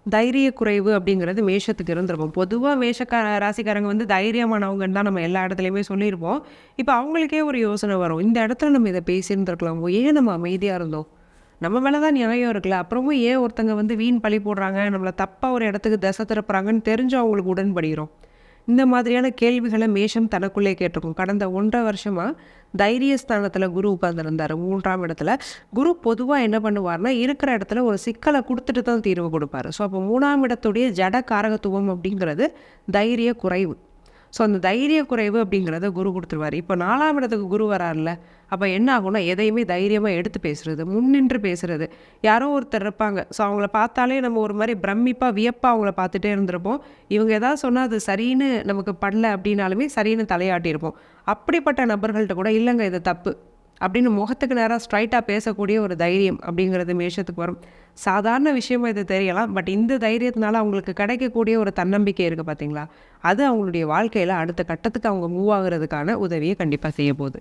தைரிய குறைவு அப்படிங்கிறது மேஷத்துக்கு இருந்திருக்கும். பொதுவா ராசிக்காரங்க வந்து தைரியமானவங்கன்னு தான் நம்ம எல்லா இடத்துலயுமே சொல்லியிருப்போம். இப்ப அவங்களுக்கே ஒரு யோசனை வரும். இந்த இடத்துல நம்ம இத பேசியிருந்திருக்கலாமோ? ஏன் நம்ம அமைதியா இருந்தோம்? நம்ம மேல தான் நியாயம் இருக்குல்ல. அப்புறமும் ஏன் ஒருத்தங்க வந்து வீண் பழி போடுறாங்க, நம்மள தப்பா ஒரு இடத்துக்கு திசை திருப்புறாங்கன்னு தெரிஞ்சும் அவங்களுக்கு உடன்படுகிறோம். இந்த மாதிரியான கேள்விகள மேஷம் தனக்குள்ளே கேட்டிருக்கும். கடந்த 1 1/2 வருஷமா தைரியஸ்தானத்துல குரு உட்கார்ந்திருந்தாரு 3ஆம் இடத்துல. குரு பொதுவா என்ன பண்ணுவார்னா, இருக்கிற இடத்துல ஒரு சிக்கல குடுத்துட்டு தான் தீர்வு குடுப்பாரு. ஸோ அப்போ 3ஆம் இடத்துடைய ஜட காரகத்துவம் அப்படிங்கிறது தைரிய குறைவு. ஸோ அந்த தைரிய குறைவு அப்படிங்கிறத குரு குடுத்துருவாரு. இப்போ 4ஆம் இடத்துக்கு குரு வரார்ல, அப்ப என்ன ஆகும்னா, எதையுமே தைரியமா எடுத்து பேசுறது, முன்னின்று பேசுறது. யாரோ ஒருத்தர் இருப்பாங்க. ஸோ அவங்கள பார்த்தாலே நம்ம ஒரு மாரி பிரமிப்பா, வியப்பா அவங்கள பார்த்துட்டே இருந்திருப்போம். இவங்க ஏதாவது சொன்னா அது சரின்னு நமக்கு படல அப்படின்னாலுமே சரின்னு தலையாட்டியிருப்போம். அப்படிப்பட்ட நபர்கள்ட்ட கூட இல்லங்க இது தப்பு அப்படின்னு முகத்துக்கு நேரா ஸ்ட்ரைட்டா பேசக்கூடிய ஒரு தைரியம் அப்படிங்கிறது மேஷத்துக்கு வரும். சாதாரண விஷயமா இது தெரியலாம். பட் இந்த தைரியத்தினால அவங்களுக்கு கிடைக்கக்கூடிய ஒரு தன்னம்பிக்கை இருக்கு பார்த்தீங்களா? அது அவங்களுடைய வாழ்க்கையில அடுத்த கட்டத்துக்கு அவங்க மூவ் ஆகுறதுக்கான உதவிய கண்டிப்பா செய்ய போகுது.